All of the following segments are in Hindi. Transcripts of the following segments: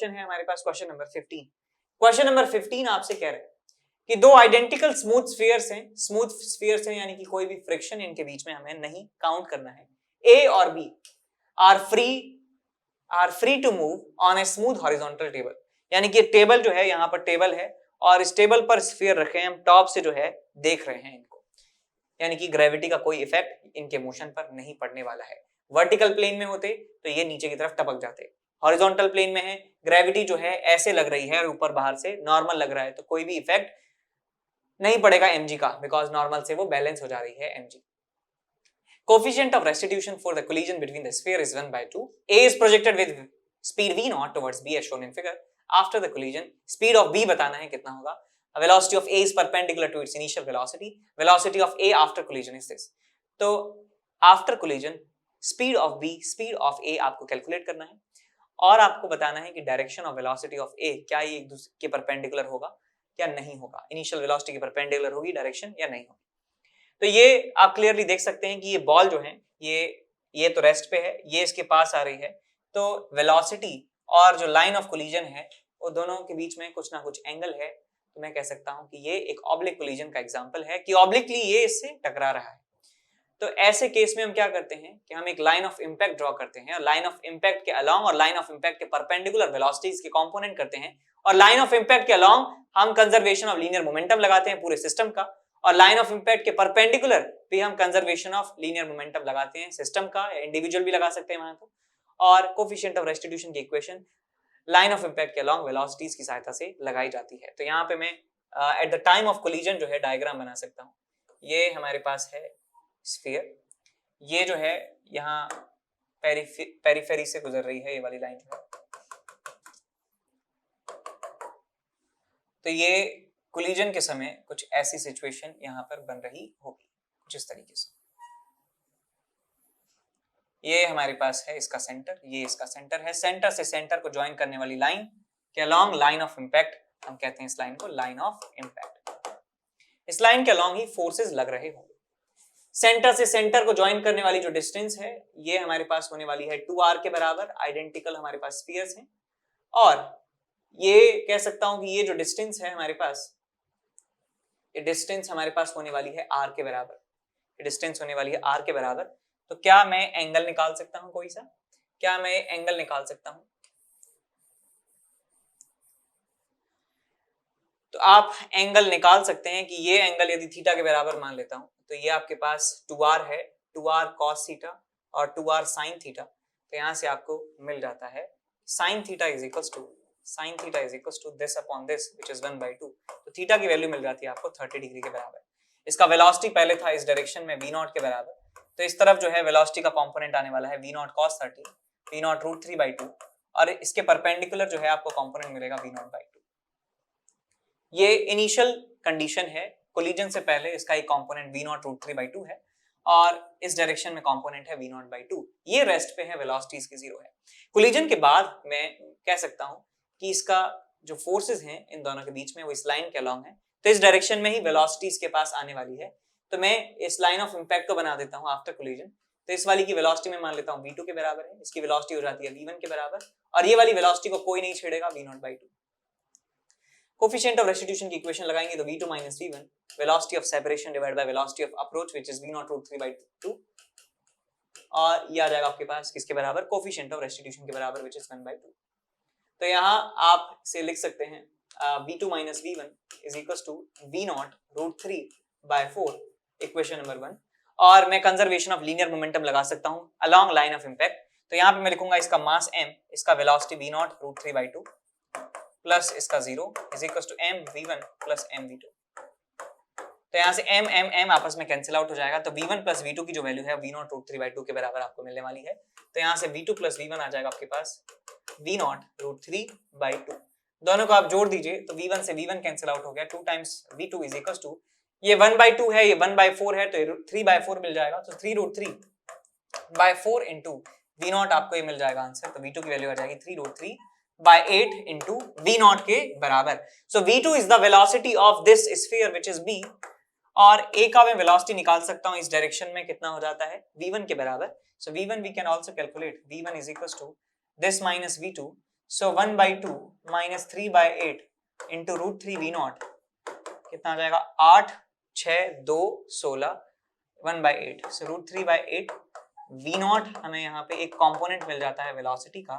क्वेश्चन है हमारे पास, क्वेश्चन नंबर 15। क्वेश्चन नंबर 15 आपसे कह रहे हैं कि दो आइडेंटिकल स्मूथ स्फीयर्स हैं, यानी कि कोई भी फ्रिक्शन इनके बीच में हमें नहीं काउंट करना है। ए और B are free to move on a smooth horizontal table, यानी कि टेबल जो है, यहाँ पर टेबल है और इस टेबल पर स्फीयर रखे हैं, हम टॉप से जो है देख रहे हैं इनको, यानी कि ग्रेविटी का कोई इफेक्ट इनके मोशन पर नहीं पड़ने वाला है। वर्टिकल प्लेन में होते तो ये नीचे की तरफ टपक जाते, हॉरिजॉन्टल प्लेन में है, ग्रेविटी जो है ऐसे लग रही है और ऊपर बाहर से नॉर्मल लग रहा है, तो कोई भी इफेक्ट नहीं पड़ेगा mg का, बिकॉज नॉर्मल से वो बैलेंस हो जा रही है mg। Coefficient of restitution for the collision between the sphere is 1/2. A is projected with speed v naught towards b as shown in figure. After the collision, speed of b बताना है कितना होगा। Velocity of A is perpendicular to its initial velocity. Velocity of A after collision is this. तो after collision, speed of B, speed of A आपको कैलकुलेट करना है और आपको बताना है कि direction of velocity of A क्या ये एक दूसरे के परपेंडिकुलर होगा या नहीं होगा, इनिशियल वेलोसिटी के परपेंडिकुलर होगी डायरेक्शन या नहीं होगी। तो ये आप क्लियरली देख सकते हैं कि ये बॉल जो है ये तो रेस्ट पे है, ये इसके पास आ रही है, तो वेलोसिटी और जो लाइन ऑफ कोलिजन है वो दोनों के बीच में कुछ ना कुछ एंगल है, तो मैं कह सकता हूं कि ये एक ऑब्लिक कोलिजन का एग्जांपल है कि ऑब्लिकली ये इससे टकरा रहा है। तो ऐसे केस में हम क्या करते हैं कि हम एक लाइन ऑफ इंपैक्ट ड्रॉ करते हैं और लाइन ऑफ इंपैक्ट के अलोंग और लाइन ऑफ इंपैक्ट के परपेंडिकुलर वेलोसिटीज के कंपोनेंट करते हैं और लाइन ऑफ इंपैक्ट के अलोंग हम कंजर्वेशन ऑफ लीनियर मोमेंटम लगाते हैं पूरे सिस्टम का और लाइन ऑफ इंपैक्ट के परपेंडिकुलर भी हम कंजर्वेशन ऑफ लीनियर मोमेंटम लगाते हैं सिस्टम का, या इंडिविजुअल भी लगा सकते हैं वहां तो। और कोफिशिएंट ऑफ रेस्टिट्यूशन की इक्वेशन लाइन ऑफ इंपैक्ट के अलोंग वेलोसिटीज की सहायता से लगाई जाती है। तो यहाँ पे मैं at the time of collision जो है डायग्राम बना सकता हूँ। ये हमारे पास है स्फीयर, ये जो है यहाँ पेरिफेरी से गुजर रही है ये वाली लाइन जो है, तो ये कोलिजन के समय कुछ ऐसी सिचुएशन यहाँ पर बन रही होगी कुछ इस तरीके से। ये हमारे पास है इसका सेंटर, ये इसका सेंटर है, सेंटर से सेंटर को ज्वाइन करने वाली लाइन के अलोंग लाइन ऑफ इंपैक्ट, हम कहते हैं इस लाइन को लाइन ऑफ इंपैक्ट। इस लाइन के अलोंग ही फोर्सेस लग रहे होंगे। सेंटर से सेंटर को ज्वाइन करने वाली जो डिस्टेंस है ये हमारे पास होने वाली है 2r के बराबर, आइडेंटिकल हमारे पास स्फीयर्स हैं, और ये कह सकता हूं कि ये जो डिस्टेंस है हमारे पास, ये डिस्टेंस हमारे पास होने वाली है r के बराबर, ये डिस्टेंस होने वाली है r के बराबर। तो क्या मैं एंगल निकाल सकता हूं कोई सा, क्या मैं एंगल निकाल सकता हूं? तो आप एंगल निकाल सकते हैं कि ये एंगल यदि थीटा के बराबर मान लेता हूं तो ये आपके पास 2r है, 2r cos थीटा और 2r sin थीटा। तो यहां से आपको मिल जाता है sin theta is equals to this upon this which is 1/2। तो थीटा की वैल्यू मिल जाती है आपको 30 डिग्री के बराबर। इसका वेलोसिटी पहले था इस डायरेक्शन में v0 के बराबर, तो इस तरफ जो है वेलोसिटी का कंपोनेंट आने वाला है v0 cos 30, v0 √3/2 और इसके परपेंडिकुलर जो है आपको कंपोनेंट मिलेगा v0/2। ये इनिशियल कंडीशन है, कोलिजन से पहले इसका एक कंपोनेंट v0 √3/2 है और इस डायरेक्शन में कंपोनेंट है v0/2। ये रेस्ट पे है, वेलोसिटीज की जीरो है। कोलिजन के बाद मैं कह सकता हूं कि इसका जो फोर्सेस हैं इन दोनों के बीच में वो इस लाइन के अलोंग है, तो इस डायरेक्शन में ही वेलोसिटीज के पास आने वाली है। तो मैं इस लाइन ऑफ इंपैक्ट को बना देता हूं आफ्टर कोलिजन। तो इस वाली की वेलोसिटी में मान लेता हूं v2 के बराबर है, इसकी वेलोसिटी हो जाती है v1 के बराबर और ये वाली वेलोसिटी को कोई नहीं छेड़ेगा v0/2। कोफिशिएंट ऑफ रेस्टिट्यूशन की इक्वेशन लगाएंगे तो v2 - v1 velocity of separation divided by velocity of approach which is v0 √3/2 और ये आ जाएगा आपके पास किसके बराबर, कोफिशिएंट ऑफ रेस्टिट्यूशन के बराबर व्हिच इज 1/2। तो यहाँ आप इसे लिख सकते हैं v2 - v1 is equals to v0 √3/4 equation number 1, और मैं कंजर्वेशन ऑफ लीनियर मोमेंटम लगा सकता हूं अलोंग लाइन ऑफ इंपैक्ट। तो यहाँ पे मैं लिखूंगा इसका मास m, इसका वेलोसिटी v0 √3/2 प्लस इसका 0 is equals to m v1 plus m v2। तो यहाँ से m आपस में कैंसिल आउट हो जाएगा, तो v1 प्लस v2 की जो वैल्यू है v0 √3/2 के बराबर आपको मिलने वाली है। तो यहाँ से v2 प्लस v1 आ जाएगा आपके पास v0 √3/2। दोनों को आप जोड़ दीजिए तो v1 से v1 कैंसिल आउट हो गया, 2 times v2 is equals to, ये 1/2 है, ये 1/4 है, तो 3/4 मिल जाएगा। तो 3√3/4 इंटू v0 आपको ये मिल जाएगा आंसर। तो v2 की वैल्यू आ जाएगी 3√3/8 इंटू v0 के बराबर। सो v2 is the velocity of this sphere which is b, और a का मैं वेलोसिटी निकाल सकता हूं इस डायरेक्शन में, कितना हो जाता है v1 के बराबर। So v1 we can also calculate, v1 is equals to this minus v2, so 1/2 minus 3/8 into √3 V0 कितना आ जाएगा 8 6 2 16 1/8 सो √3/8 V0 हमें यहाँ पे एक कंपोनेंट मिल जाता है वेलोसिटी का।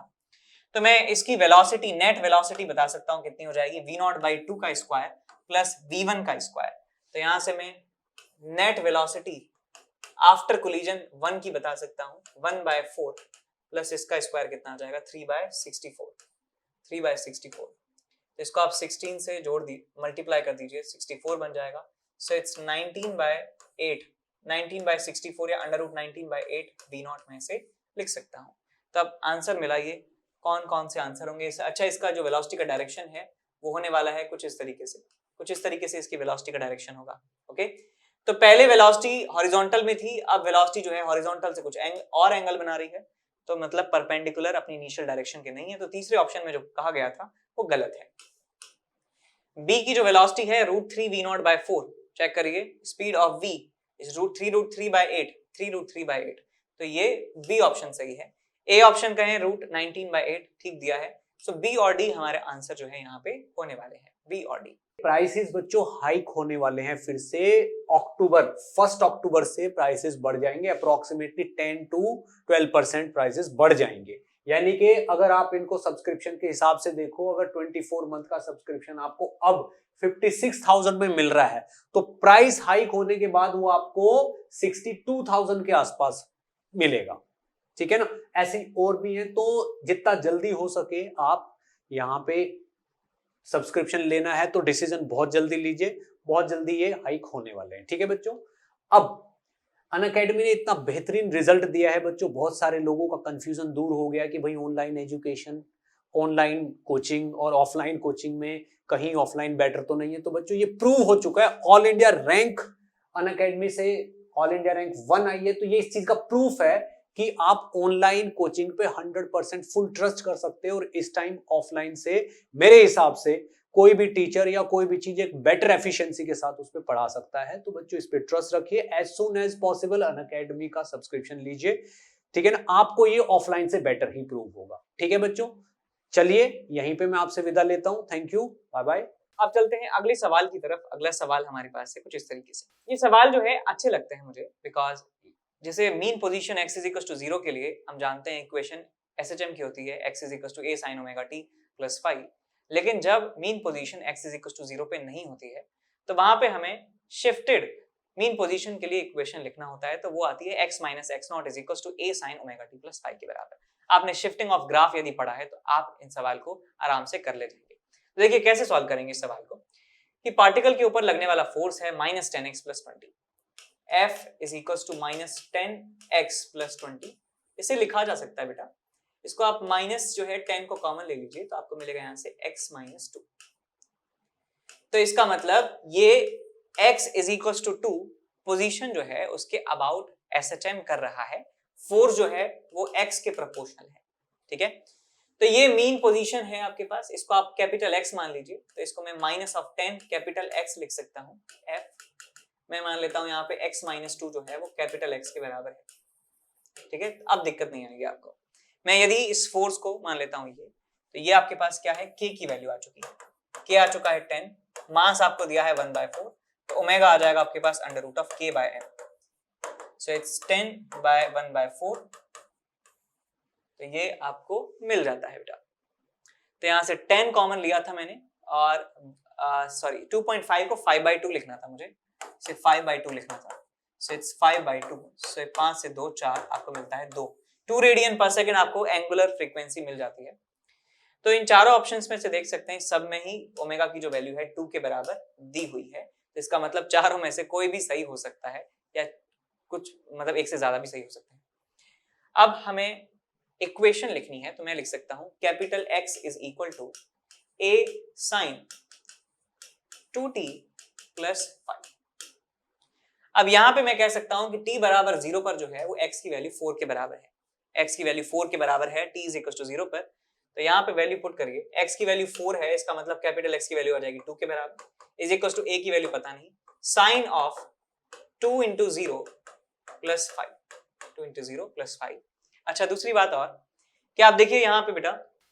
तो मैं इसकी वेलोसिटी नेट वेलोसिटी बता सकता हूँ कितनी हो जाएगी V0/2 का स्क्वायर प्लस V1 का स्क्वायर। तो यहाँ से मैं नेट वेलोसिटी आफ्टर कोलिजन 1 की बता सकता हूँ 1/4 प्लस इसका स्क्वायर कितना आ जाएगा 3/64 तो इसको आप 16 से जोड़ दी मल्टीप्लाई कर दीजिए 64 बन जाएगा। सो इट्स 19/64 या √19/8 V0 में से लिख सकता हूँ। तब आंसर मिला ये कौन कौन से आंसर होंगे। अच्छा इसका जो वेलोसिटी का डायरेक्शन है वो होने वाला है कुछ इस तरीके से इसकी वेलोसिटी का डायरेक्शन होगा। ओके तो पहले वेलोसिटी हॉरिजॉन्टल में थी, अब वेलोसिटी जो है हॉरिजॉन्टल से कुछ और एंगल बना रही है, तो मतलब परपेंडिकुलर अपनी इनिशियल डायरेक्शन के नहीं है। तो तीसरे ऑप्शन में जो कहा गया था वो गलत है। बी की जो वेलोसिटी है √3V0/4 चेक करिए स्पीड ऑफ v इज √3/8 तो ये बी ऑप्शन सही है। ए ऑप्शन कहें √19/8 ठीक दिया है। सो बी और डी हमारे आंसर जो है यहाँ पे होने वाले हैं बी और डी। प्राइसेस बच्चों हाइक होने वाले हैं फिर से 1 अक्टूबर से प्राइसेस बढ़ जाएंगे, अप्रोक्सीमेटली 10 to 12% प्राइसेस बढ़ जाएंगे। यानी कि अगर आप इनको सब्सक्रिप्शन के हिसाब से देखो, अगर 24 मंथ का सब्सक्रिप्शन आपको अब 56,000 में मिल रहा है तो प्राइस हाइक होने के बाद वो आपको 62,000 के आसपास मिलेगा। ठीक है ना, ऐसे और भी है। तो जितना जल्दी हो सके आप यहाँ पे सब्सक्रिप्शन लेना है तो डिसीजन बहुत जल्दी लीजिए, बहुत जल्दी ये हाइक होने वाले हैं। ठीक है बच्चों, अब अनअकैडमी ने इतना बेहतरीन रिजल्ट दिया है बच्चों, बहुत सारे लोगों का कंफ्यूजन दूर हो गया कि भाई ऑनलाइन एजुकेशन, ऑनलाइन कोचिंग और ऑफलाइन कोचिंग में कहीं ऑफलाइन बेटर तो नहीं है। तो बच्चों ये प्रूव हो चुका है, ऑल इंडिया रैंक अनअकैडमी से ऑल इंडिया रैंक 1 आई है। तो ये इस चीज का प्रूफ है कि आप ऑनलाइन कोचिंग पे 100% फुल ट्रस्ट कर सकते हो, और इस टाइम ऑफलाइन से मेरे हिसाब से कोई भी टीचर या कोई भी चीज एक बेटर एफिशिएंसी के साथ उस पर पढ़ा सकता है। तो बच्चों इस पे ट्रस्ट रखिए, as soon as possible Unacademy का सब्सक्रिप्शन लीजिए। ठीक है ना, आपको ये ऑफलाइन से बेटर ही प्रूव होगा। ठीक है बच्चों, चलिए यहीं पे मैं आपसे विदा लेता हूं। Thank you, bye bye. अब चलते हैं अगले सवाल की तरफ। अगला सवाल हमारे पास है कुछ इस तरीके से। ये सवाल जो है अच्छे लगते हैं मुझे, बिकॉज जैसे मीन पोजीशन x = 0 के लिए हम जानते हैं इक्वेशन SHM की होती है x = a sin ωt + phi। लेकिन जब मीन पोजीशन x = 0 पे नहीं होती है तो वहां पे हमें शिफ्टेड मीन पोजीशन के लिए इक्वेशन लिखना होता है। तो वो आती है x - x0 = a sin ωt + phi के बराबर। आपने शिफ्टिंग ऑफ ग्राफ यदि पढ़ा है तो आप इन सवाल को आराम से कर ले जाएंगे। तो देखिए कैसे सॉल्व करेंगे इस सवाल को, कि पार्टिकल के ऊपर लगने वाला फोर्स है -10x + 20, F = -10x + 20। इसे लिखा जा सकता है बेटा, इसको आप माइनस जो है 10 को कॉमन ले लीजिए तो आपको मिलेगा यहां से x - 2। तो इसका मतलब ये x = 2 पोजीशन जो है उसके अबाउट SHM कर रहा है, फोर्स जो है वो x के प्रोपोर्शनल है। ठीक है, तो ये मीन पोजीशन है आपके पास, इसको आप कैपिटल X मान लीजिए। तो इसको मैं -10 कैपिटल X लिख सकता हूँ। F मैं मान लेता हूं यहाँ पे x - 2 जो है वो कैपिटल X के बराबर है। ठीक है, अब दिक्कत नहीं आएगी आपको। मैं यदि इस फोर्स को मान लेता हूं ये, तो ये आपके पास क्या है, k की वैल्यू आ चुकी है। k आ चुका है 10, मास आपको दिया है 1/4, तो ओमेगा आ जाएगा आपके पास √k/m। So it's 10/1/4। तो ये आपको मिल जाता है बेटा। तो यहां से 10 कॉमन लिया था मैंने, और 2.5 को 5/2 लिखना था मुझे, सिर्फ 5/2 लिखना था। So it's 5/2। सो 5 से 2 4 आपको मिलता है 2 रेडियन पर सेकंड आपको एंगुलर फ्रीक्वेंसी मिल जाती है। तो इन चारों ऑप्शंस में से देख सकते हैं सब में ही ओमेगा की जो वैल्यू है 2 के बराबर दी हुई है। तो इसका मतलब चारों में से कोई भी सही हो सकता है, या कुछ मतलब एक से ज्यादा भी सही हो सकते हैं। अब हमें इक्वेशन लिखनी है, तो मैं लिख सकता हूं capital X = a sin 2t + 5। अब यहां पे मैं कह सकता हूं कि t बराबर 0 पर जो है वो x की वैल्यू 4 के बराबर है। x की वैल्यू 4 के बराबर है t = 0 पर। तो यहाँ पे वैल्यू पुट करिए, x की वैल्यू 4 है, इसका मतलब कैपिटल X की वैल्यू आ जाएगी 2 के बराबर, = a की वैल्यू पता नहीं, साइन ऑफ 2 × 0 + 5, 2 × 0 + 5। अच्छा दूसरी बात और, क्या आप देखिए यहाँ पे बेटा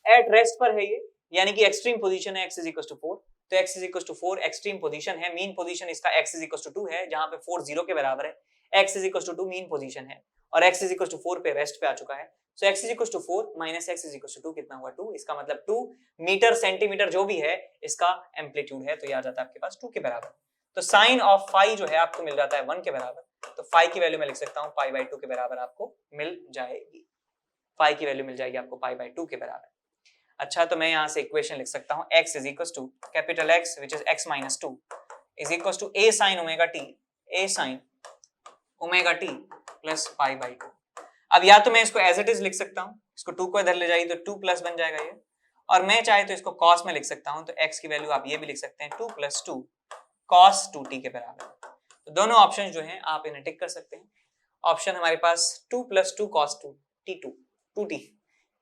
एट रेस्ट पर है ये, यानी कि एक्सट्रीम पोजीशन है x = 4, तो x = 4 एक्सट्रीम पोजीशन है। मीन पोजीशन इसका x = 2 है, जहां पे 4 0 के बराबर है। x = 2 मीन पोजीशन है और x = 4 पे रेस्ट पे आ चुका है। सो x = 4 माइनस x = 2 कितना हुआ 2, इसका मतलब 2 मीटर सेंटीमीटर जो भी है इसका एम्पलीट्यूड है, तो ये आ जाता है आपके पास 2 के बराबर। तो साइन ऑफ फाई जो है आपको मिल जाता है 1 के बराबर, तो फाई की वैल्यू मैं लिख सकता हूं π/2 के बराबर आपको मिल जाएगी। फाई की वैल्यू मिल जाएगी आपको π/2 के बराबर। अच्छा, तो मैं यहां से इक्वेशन लिख सकता हूं x = capital X which is x - 2 is equals to a sin omega t plus π/2। अब या तो मैं इसको एज इट इज लिख सकता हूं, इसको 2 को इधर ले जाइए तो 2 प्लस बन जाएगा ये, और मैं चाहे तो इसको cos में लिख सकता हूं, तो x की वैल्यू आप ये भी लिख सकते हैं 2 + 2 cos 2t के बराबर। तो दोनों ऑप्शन जो हैं आप इन्हें टिक कर सकते हैं। ऑप्शन हमारे पास 2 + 2 cos 2t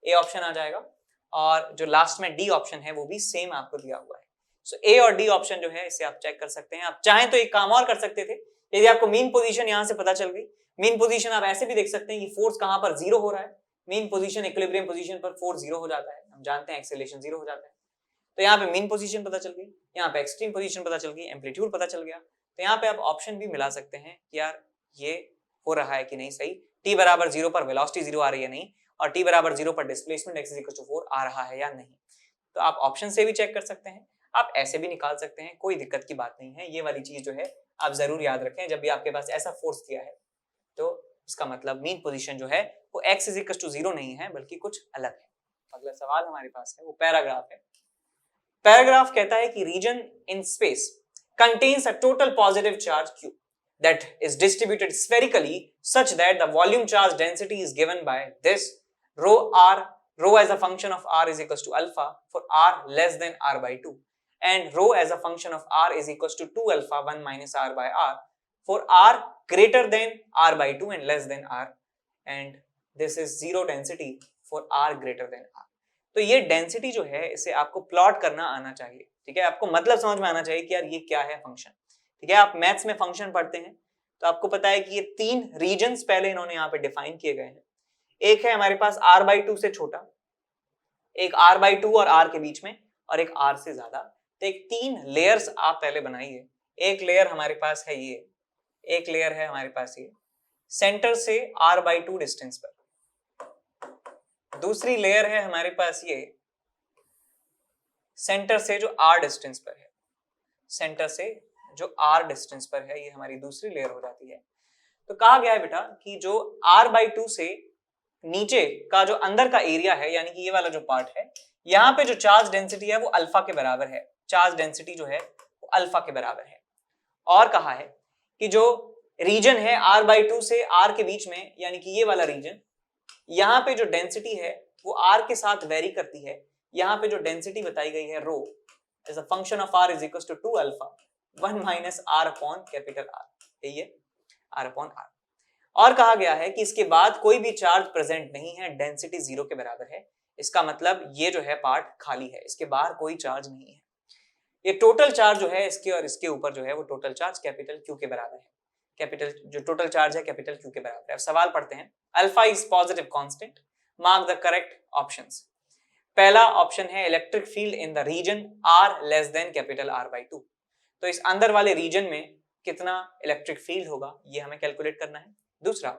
ए ऑप्शन आ जाएगा, और जो लास्ट में डी ऑप्शन है वो भी सेम आपको दिया हुआ है। सो ए और डी ऑप्शन जो है इसे आप चेक कर सकते हैं। आप चाहें तो एक काम और कर सकते थे, यदि आपको मीन पोजीशन यहां से पता चल गई, मीन पोजीशन आप ऐसे भी देख सकते हैं कि फोर्स कहां पर 0 हो रहा है। मीन पोजीशन इक्विलिब्रियम पोजीशन पर फोर्स 0 हो जाता है, हम जानते हैं एक्सेलरेशन 0 हो जाता है। तो यहाँ पे मीन पोजीशन पता चल गई, यहाँ पे एक्सट्रीम पोजीशन पता चल गई, एम्पलीट्यूड पता चल गया, तो यहाँ पे आप ऑप्शन भी मिला सकते हैं कि यार ये हो रहा है कि नहीं सही, t = 0 पर वेलोसिटी 0 आ रही है नहीं, और t = 0 पर डिस्प्लेसमेंट x = 4 आ रहा है या नहीं। तो आप ऑप्शन से भी चेक कर सकते हैं, आप ऐसे भी निकाल सकते हैं, कोई दिक्कत की बात नहीं है। ये वाली चीज जो है आप जरूर याद रखें, जब भी आपके पास ऐसा फोर्स दिया है तो इसका मतलब मीन पोजीशन जो है वो x = 0 नहीं है बल्कि कुछ अलग है। अगला सवाल हमारे पास है वो पैराग्राफ है। पैराग्राफ कहता है कि region in space contains a total positive charge q that is distributed spherically such that the volume charge density is given by this rho as a function of r is equals to alpha for r less than r/2 and rho as a function of r is equals to 2 alpha 1 minus r by r for r greater than r/2 and less than r, and this is zero density for r greater than r। तो ये डेंसिटी जो है इसे आपको प्लॉट करना आना चाहिए, ठीक है, आपको मतलब समझ में आना चाहिए कि यार ये क्या है फंक्शन, ठीक है। आप मैथ्स में फंक्शन पढ़ते हैं तो आपको पता है कि ये 3 रीजन्स पहले इन्होंने यहाँ पे डिफाइन किए गए हैं। एक है हमारे पास r/2 से छोटा, एक r/2 और r के बीच में, और एक r से ज्यादा। तो एक 3 लेयर्स आप पहले बनाइए। एक लेयर हमारे पास है ये, एक लेयर है हमारे पास ये सेंटर से r/2 डिस्टेंस पर, दूसरी लेयर है हमारे पास ये सेंटर से जो r डिस्टेंस पर है, सेंटर से जो r डिस्टेंस पर है, ये हमारी दूसरी लेयर हो जाती है। तो कहा गया है बेटा कि जो r/2 से नीचे का जो अंदर का एरिया है, यानी कि ये वाला जो पार्ट है, यहाँ पे जो चार्ज डेंसिटी है वो अल्फा के बराबर है, चार्ज डेंसिटी जो है वो अल्फा के बराबर है। और कहा है कि जो रीजन है r/2 से r के बीच में, यानी कि ये वाला रीजन, यहाँ पे जो डेंसिटी है वो r के साथ वेरी करती है। यहाँ पे जो डेंसिटी बताई गई है rho as a function of r is equal to 2 alpha 1 minus r upon capital R, यही है r अपॉन R। और कहा गया है कि इसके बाद कोई भी चार्ज प्रेजेंट नहीं है, डेंसिटी 0 के बराबर है। इसका मतलब ये जो है पार्ट खाली है, इसके बाहर कोई चार्ज नहीं है। ये टोटल चार्ज जो है इसके और इसके ऊपर जो है वो टोटल चार्ज कैपिटल Q के बराबर है, कैपिटल जो टोटल चार्ज है कैपिटल Q के बराबर है। अब सवाल पढ़ते हैं। Alpha is positive constant, mark the correct options. पहला ऑप्शन है electric field in the region R less than capital R/2। तो इस अंदर वाले रीजन में कितना इलेक्ट्रिक फील्ड होगा ये हमें कैलकुलेट करना है। दूसरा,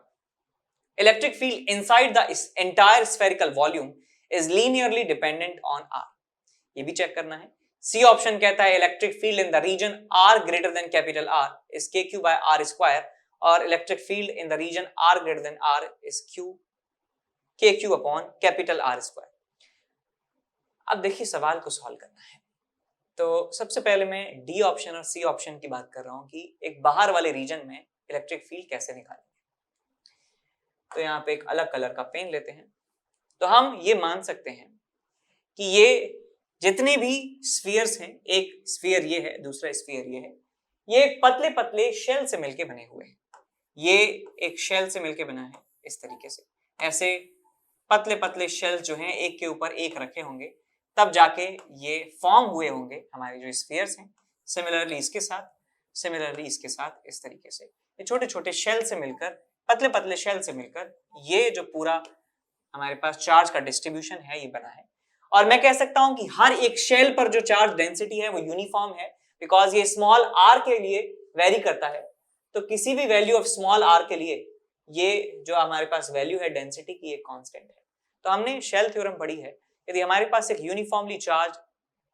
electric field inside the entire spherical volume is linearly dependent on R, ये भी चेक करना है। सी ऑप्शन कहता है electric field in the region R greater than capital R is KQ by R square, और electric field in the region R greater than R is KQ upon capital R square. अब देखिए सवाल को सॉल्व करना है, तो सबसे पहले मैं डी ऑप्शन और सी ऑप्शन की बात कर रहा हूं कि एक बाहर वाले रीजन में इलेक्ट्रिक फील्ड कैसे निकालेंगे। तो यहाँ पे एक अलग कलर का पेन लेते हैं, तो हम ये मान सकते हैं कि ये जितने भी स्फीयर्स हैं, एक स्फीयर ये है, दूसरा स्फीयर ये है, ये एक पतले पतले शेल से मिलके बने हुए हैं। ये एक शेल से मिलके बना है इस तरीके से, ऐसे पतले पतले शेल्स जो हैं एक के ऊपर एक रखे होंगे, तब जाके ये फॉर्म हुए होंगे हमारे जो स्फीयर्स हैं। सिमिलरली इसके साथ, सिमिलरली इसके साथ, इस तरीके से ये छोटे छोटे शेल से मिलकर, पतले पतले शेल से मिलकर ये जो पूरा हमारे पास चार्ज का डिस्ट्रीब्यूशन है ये बना है। और मैं कह सकता हूं कि हर एक शेल पर जो चार्ज डेंसिटी है वो यूनिफॉर्म है, बिकॉज ये स्मॉल r के लिए वेरी करता है। तो किसी भी वैल्यू ऑफ स्मॉल r के लिए ये जो हमारे पास वैल्यू है डेंसिटी की, एक कांस्टेंट है। तो हमने शेल थ्योरम पढ़ी है, यदि हमारे पास एक यूनिफॉर्मली चार्ज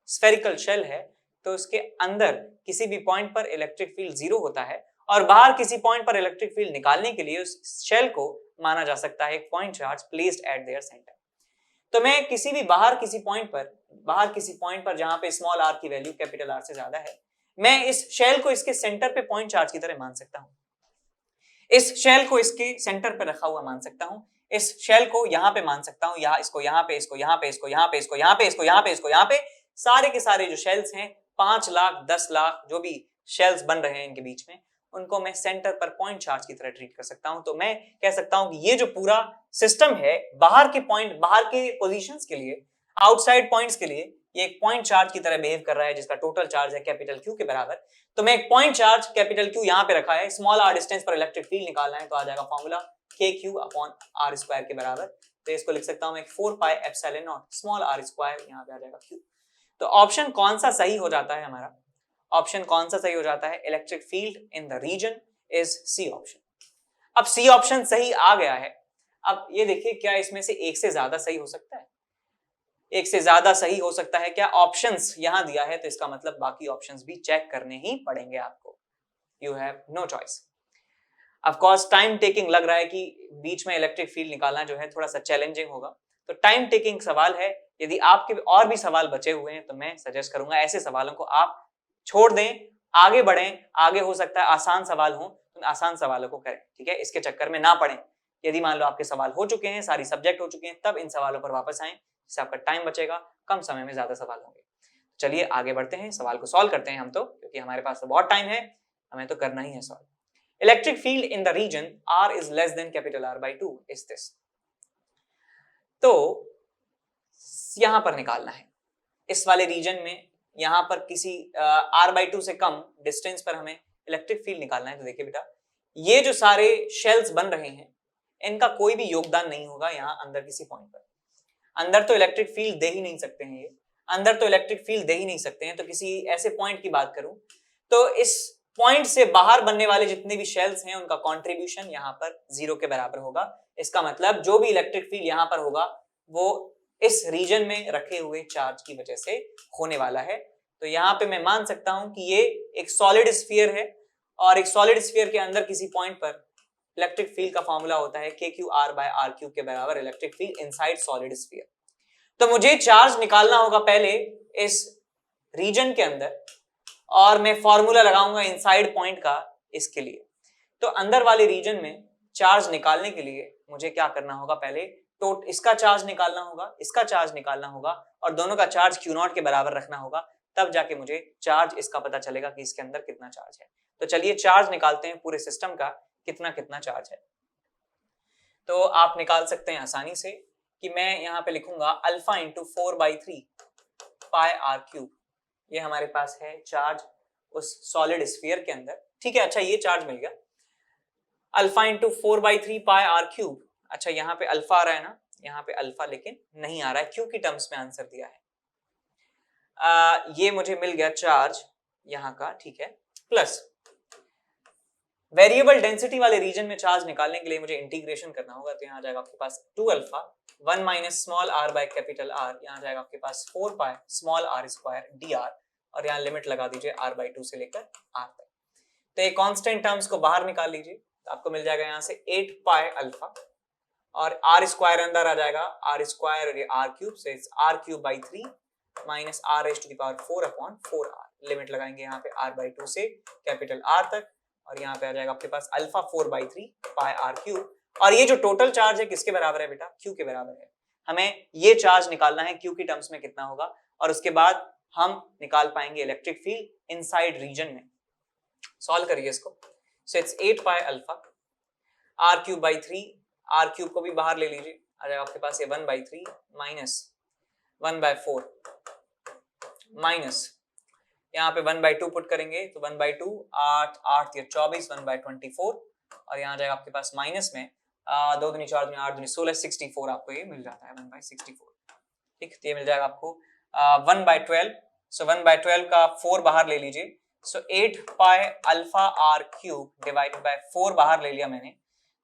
स्फेरिकल शेल है तो उसके अंदर किसी भी पॉइंट पर इलेक्ट्रिक फील्ड 0 होता है और बाहर किसी पॉइंट पर इलेक्ट्रिक फील्ड निकालने के लिए उस शेल को माना जा सकता है एक point charge placed at there centre. तो मैं किसी भी बाहर किसी पॉइंट पर जहां पे स्मॉल r की वैल्यू कैपिटल R से ज्यादा है, मैं इस शेल को इसके सेंटर पे पॉइंट चार्ज की तरह मान सकता हूं। इस शेल को इसके सेंटर पे रखा हुआ मान सकता हूं, इस शेल को यहां पे मान सकता हूं, यहाँ इसको यहाँ पे, इसको यहाँ पे, इसको यहाँ पे, इसको यहाँ पे, इसको यहाँ पे, इसको यहाँ पे, सारे के सारे जो शेल्स हैं 5 लाख 10 लाख जो भी शेल्स बन रहे हैं इनके बीच में, उनको मैं सेंटर पर पॉइंट चार्ज की तरह ट्रीट कर सकता हूं। तो मैं कह सकता हूं कि ये जो पूरा सिस्टम है बाहर के पोजीशंस के लिए, आउटसाइड पॉइंट्स के लिए, ये एक पॉइंट चार्ज की तरह बिहेव कर रहा है जिसका टोटल चार्ज है कैपिटल Q के बराबर। तो मैं एक पॉइंट चार्ज कैपिटल Q यहाँ पे रखा है, स्मॉल r डिस्टेंस पर इलेक्ट्रिक फील्ड निकालना है, तो आ जाएगा formula KQ upon R square के बराबर। तो इसको लिख सकता हूं मैं 4 pi epsilon not small r square, यहाँ पे आ जाएगा Q। तो ऑप्शन कौन सा सही हो जाता है हमारा? ऑप्शन कौन सा सही हो जाता है? Electric field in the region is C option. अब सी ऑप्शन सही आ गया है। अब ये देखिए, क्या इसमें से एक से ज्यादा सही हो सकता है? एक से ज्यादा सही हो सकता है क्या? ऑप्शंस यहां दिया है तो इसका मतलब बाकी ऑप्शंस भी चेक करने ही पड़ेंगे आपको। You have no choice. Of course time taking लग रहा है कि बीच में इलेक्ट्रिक फील्ड निकालना जो है थोड़ा सा चैलेंजिंग होगा, तो टाइम टेकिंग सवाल है। यदि आपके और भी सवाल बचे हुए हैं तो मैं सजेस्ट करूंगा ऐसे सवालों को आप छोड़ दें, आगे बढ़ें। आगे हो सकता है आसान सवाल हो तो आसान सवालों को करें, ठीक है? इसके चक्कर में ना पड़ें। यदि मान लो आपके सवाल हो चुके हैं, सारी सब्जेक्ट हो चुके हैं, तब इन सवालों पर वापस आएं, जिससे आपका टाइम बचेगा, कम समय में ज्यादा सवाल होंगे। चलिए आगे बढ़ते हैं, सवाल को सॉल्व करते हैं हम तो, क्योंकि हमारे पास तो बहुत टाइम है, हमें तो करना ही है solve. Electric field in the region R is less than capital R by 2 is this। तो यहां पर निकालना है, इस वाले रीजन में यहां पर किसी R by 2 से कम डिस्टेंस पर हमें इलेक्ट्रिक फील्ड निकालना है। तो देखिए बेटा, ये जो सारे शेल्स बन रहे हैं इनका कोई भी योगदान नहीं होगा यहाँ अंदर किसी पॉइंट पर। अंदर तो इलेक्ट्रिक फील्ड दे ही नहीं सकते हैं, ये अंदर तो इलेक्ट्रिक फील्ड दे ही नहीं सकते हैं। तो किसी ऐसे पॉइंट की बात करूं तो इस पॉइंट से बाहर बनने वाले जितने भी शेल्स हैं उनका कंट्रीब्यूशन यहाँ पर 0 के बराबर होगा। इसका मतलब जो भी इलेक्ट्रिक फील्ड यहाँ पर होगा वो इस रीजन में रखे हुए चार्ज की वजह से होने वाला है। तो यहाँ पे मैं मान सकता हूं कि ये एक सॉलिड स्फीयर है और एक सॉलिड स्फीयर के अंदर किसी पॉइंट पर इलेक्ट्रिक फील्ड का फॉर्मूला होता है KQ R by R cube के बराबर electric field inside solid sphere. तो मुझे चार्ज निकालना होगा पहले इस रीजन के अंदर और मैं फॉर्मूला लगाऊंगा इनसाइड पॉइंट का इसके लिए। तो अंदर वाले रीजन में चार्ज निकालने के लिए मुझे क्या करना होगा? पहले तो इसका चार्ज निकालना होगा, इसका चार्ज निकालना होगा और दोनों का चार्ज Q0 के बराबर रखना होगा, तब जाके मुझे चार्ज इसका पता चलेगा कि इसके अंदर कितना चार्ज है। तो चलिए चार्ज निकालते हैं पूरे सिस्टम का, कितना कितना चार्ज है। तो आप निकाल सकते हैं आसानी से कि मैं यहाँ पे लिखूंगा अल्फा इंटू 4/3 पाई R क्यूब। ये हमारे पास है चार्ज उस सॉलिड स्फीयर के अंदर, ठीक है? अच्छा, ये चार्ज मिल गया। अल्फा इंटू 4/3 पाई R क्यूब। अच्छा, यहाँ पे अल्फा आ रहा है ना, यहाँ पे अल्फा लेकिन नहीं आ रहा है, क्यू की टर्म्स में आंसर दिया है। ये मुझे मिल गया चार्ज यहाँ का, ठीक है? प्लस वेरिएबल डेंसिटी वाले रीजन में चार्ज निकालने के लिए मुझे इंटीग्रेशन करना होगा। तो यहाँ आ जाएगा आपके पास 2 alpha 1 minus small r by capital R, यहाँ आ जाएगा आपके पास 4 pi small r square dr और यहाँ लिमिट लगा दीजिए r by 2 से लेकर r तक। तो ये कांस्टेंट टर्म्स को बाहर निकाल लीजिए, तो आपको मिल जाएगा यहाँ से 8 पाई अल्फा और r स्क्वायर अंदर आ जाएगा, r स्क्वायर और ये r क्यूब से r cube by 3 minus r raise to the power 4 upon 4r। Limit लगाएंगे यहाँ पे r by 2 से कैपिटल R तक और यहाँ पे आ जाएगा आपके पास अल्फा 4/3 पाई R क्यूब। और ये जो टोटल चार्ज है किसके बराबर है बेटा? Q के बराबर है। हमें ये चार्ज निकालना है Q की टर्म्स में कितना होगा और उसके बाद हम निकाल पाएंगे इलेक्ट्रिक फील्ड इनसाइड रीजन में। सॉल्व करिए इसको। So it's 8 pi alpha R cube by 3, R cube को भी बाहर ले लीजिए, आ जाएगा आपके पास ये 1/3 माइनस 1/4 माइनस यहाँ पे 1/2 पुट करेंगे तो 1/2 8 8 या 24 1/24 और यहाँ जाएगा आपके पास माइनस में 2 दूनी 4 दूनी 8 दूनी 16 64 आपको ये मिल जाता है 1/64। ठीक, तो ये मिल जाएगा आपको 1/12। सो 1/12 का 4 बाहर ले लीजिए, so 8 pi alpha are cube divided by 4 बाहर ले लिया मैंने,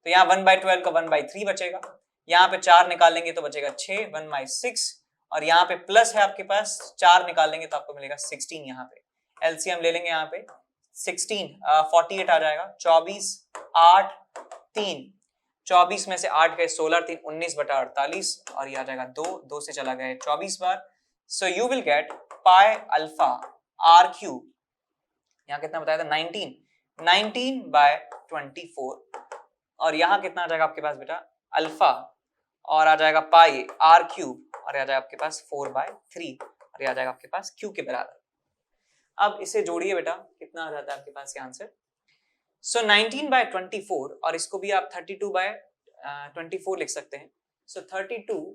तो यहाँ 1/12 का 1/3 बचेगा, यहाँ पे 4 निकालेंगे तो बचेगा 6, 1/6, और यहाँ पे प्लस है आपके पास, 4 निकालेंगे तो आपको मिलेगा 16। यहाँ पे एलसीएम ले लेंगे, यहाँ पे 16 48 आ जाएगा, 24 8 3, 24 में से 8 गए 16, 3 19/48, और ये आ जाएगा 2 से चला गया 24 बार। So you will get pi alpha are cube, यहाँ कितना बताया था 19/24, और यहाँ कितना आ जाएगा आपके पास बेटा अल्फा, और आ जाएगा पाई आर क्यूब, और आ जाएगा आपके पास 4/3, और आ जाएगा आपके पास क्यू के बराबर। अब इसे जोड़िए बेटा, कितना आ जाता है आपके पास ये आंसर। सो 19/24, और इसको भी आप 32/24 लिख सकते हैं। सो 32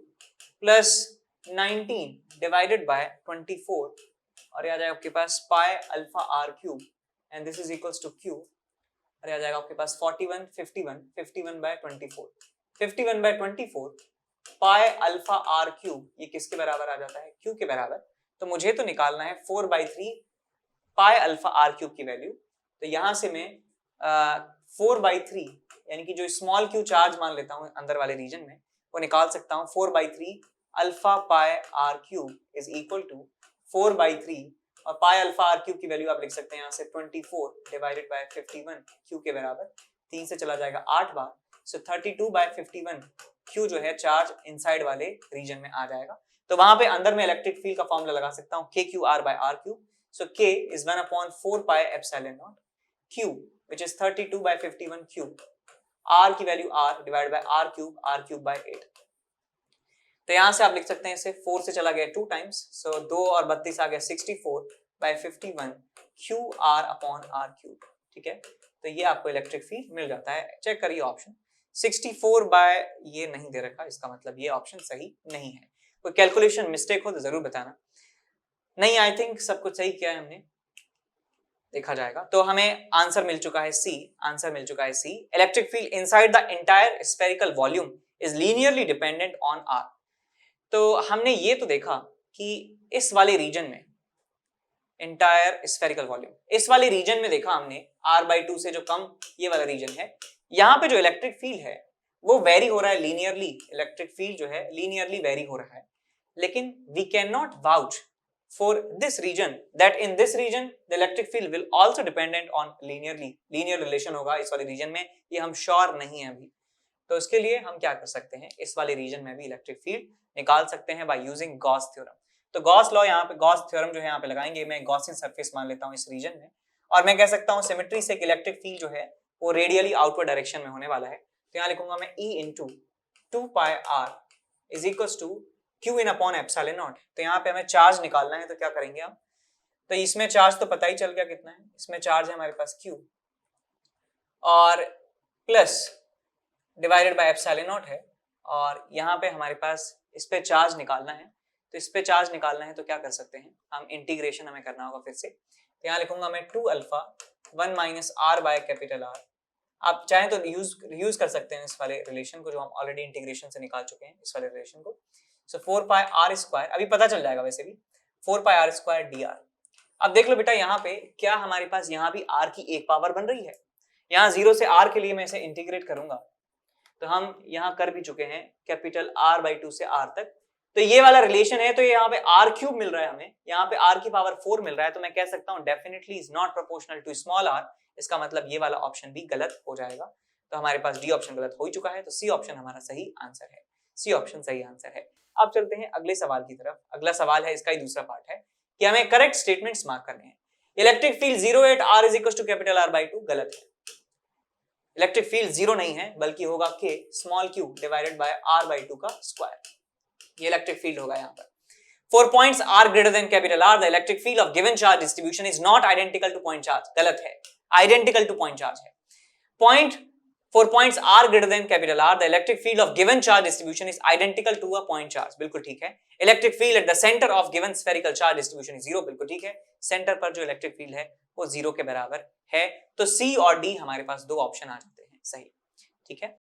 प्लस 19 डिवाइडेड बाय 24, और आ जाएगा आपके पास pi alpha are cube, and this is equals to q, और आ जाएगा आपके पास 41 51 51/24, 51/24 पाई अल्फा आर क्यूब, ये किसके बराबर आ जाता है, क्यू के बराबर। तो मुझे तो निकालना है 4/3 पाई अल्फा आर क्यूब की वैल्यू, तो यहां से मैं 4/3 यानी कि जो स्मॉल क्यू चार्ज मान लेता हूं अंदर वाले रीजन में, वो निकाल सकता हूं 4/3 alpha pi R cube is equal to 4/3, और पाई अल्फा आर क्यूब की वैल्यू आप लिख सकते हैं यहाँ से 24 डिवाइडेड बाय 51 क्यू के बराबर, 3 से चला जाएगा 8 बार। सो 32/51 क्यू जो है चार्ज इनसाइड वाले रीजन में आ जाएगा, तो वहां पे अंदर में इलेक्ट्रिक फील्ड का फॉर्मूला लगा सकता हूं KQR/R cube. So K is 1/4 pi epsilon naught Q, which is 32/51 cube, R की value R divided by R cube by 8। तो यहां से आप लिख सकते हैं इसे 4 से चला गया 2 टाइम्स, सो 2 और 32 आ गया 64/51 QR/R क्यूब, ठीक है। तो ये आपको इलेक्ट्रिक फील्ड मिल जाता है। चेक करिए ऑप्शन 64 बाय ये नहीं दे रखा, इसका मतलब ये ऑप्शन सही नहीं है। कोई कैलकुलेशन मिस्टेक हो तो जरूर बताना। नहीं, आई थिंक सब कुछ सही किया है हमने, देखा जाएगा। तो हमें आंसर मिल चुका है सी, आंसर मिल चुका है c. Electric field inside the entire spherical volume is linearly dependent on r. तो हमने ये तो देखा कि इस वाले रीजन में एंटायर स्फेरिकल वॉल्यूम, इस वाले रीजन में देखा हमने R/2 से जो कम ये वाला रीजन है, यहाँ पे जो इलेक्ट्रिक फील्ड है वो वेरी हो रहा है लीनियरली, इलेक्ट्रिक फील्ड जो है लीनियरली वेरी हो रहा है, लेकिन we can not vouch for this region that in this region the electric field will also dependent on linear relation होगा इस वाले रीजन में, ये हम श्योर नहीं है अभी। तो इसके लिए हम क्या कर सकते हैं, इस वाले रीजन में भी इलेक्ट्रिक फील्ड निकाल सकते हैं बाय यूजिंग गॉस थ्योरम। तो गॉस लॉ यहाँ पे, गॉस थ्योरम जो है यहाँ पे लगाएंगे, मैं गॉसियन सरफेस मान लेता हूँ इस रीजन में, और मैं कह सकता हूँ सिमेट्री से इलेक्ट्रिक फील्ड जो है वो रेडियली आउटवर्ड डायरेक्शन में होने वाला है। तो यहाँ लिखूंगा मैं E into 2 pi r is equals to Q in upon epsilon naught। तो यहाँ पे हमें चार्ज निकालना है, तो क्या करेंगे हम, तो इसमें चार्ज तो पता ही चल गया कितना है, इसमें चार्ज है हमारे पास Q, और plus divided by epsilon not है, और यहाँ पे हमारे पास इस पे चार्ज निकालना है। तो इस पे चार्ज निकालना है तो क्या कर सकते हैं हम, इंटीग्रेशन हमें करना होगा फिर से। तो यहाँ लिखूंगा मैं 2 alpha 1 minus r by capital R। आप चाहें तो यूज कर सकते हैं इस वाले रिलेशन को जो हम ऑलरेडी इंटीग्रेशन से निकाल चुके हैं, इस वाले रिलेशन को। सो 4 पाई r स्क्वायर, अभी पता चल जाएगा वैसे भी, 4 पाई r स्क्वायर dr। अब देख लो बेटा यहाँ पे क्या हमारे पास यहाँ भी r की एक पावर बन रही है, यहाँ 0 से r के लिए मैं इसे इंटीग्रेट करूंगा, तो हम यहाँ कर भी चुके हैं कैपिटल R/2 से r तक। तो ये वाला रिलेशन है, तो यहाँ पे r क्यूब मिल रहा है हमें, यहाँ पे r की पावर 4 मिल रहा है, तो मैं कह सकता हूँ definitely is not proportional to small r। इसका मतलब ये वाला ऑप्शन भी गलत हो जाएगा, तो हमारे पास डी ऑप्शन गलत हो ही चुका है, तो सी ऑप्शन हमारा सही आंसर है, सी ऑप्शन सही आंसर है। अब चलते हैं अगले सवाल की तरफ। अगला सवाल है, इसका ही दूसरा पार्ट है कि हमें करेक्ट स्टेटमेंट्स मार्क करने हैं। Electric field 0 at r is equal to capital R/2 गलत है, इलेक्ट्रिक फील्ड 0 नहीं है बल्कि होगा k small q divided by R/2 का स्क्वायर, ये इलेक्ट्रिक फील्ड होगा यहाँ पर। For points r greater than capital R, the electric field of given charge distribution is not identical to point charge। गलत है, identical to point charge है। For points r greater than capital R, the electric field of given charge distribution is identical to a point charge। बिल्कुल ठीक है। Electric field at the center of given spherical charge distribution is 0। बिल्कुल ठीक है। सेंटर पर जो इलेक्ट्रिक फील्ड है वो 0 के बराबर है। तो C और D हमारे पास दो ऑप्शन आ जाते हैं सही, ठीक है।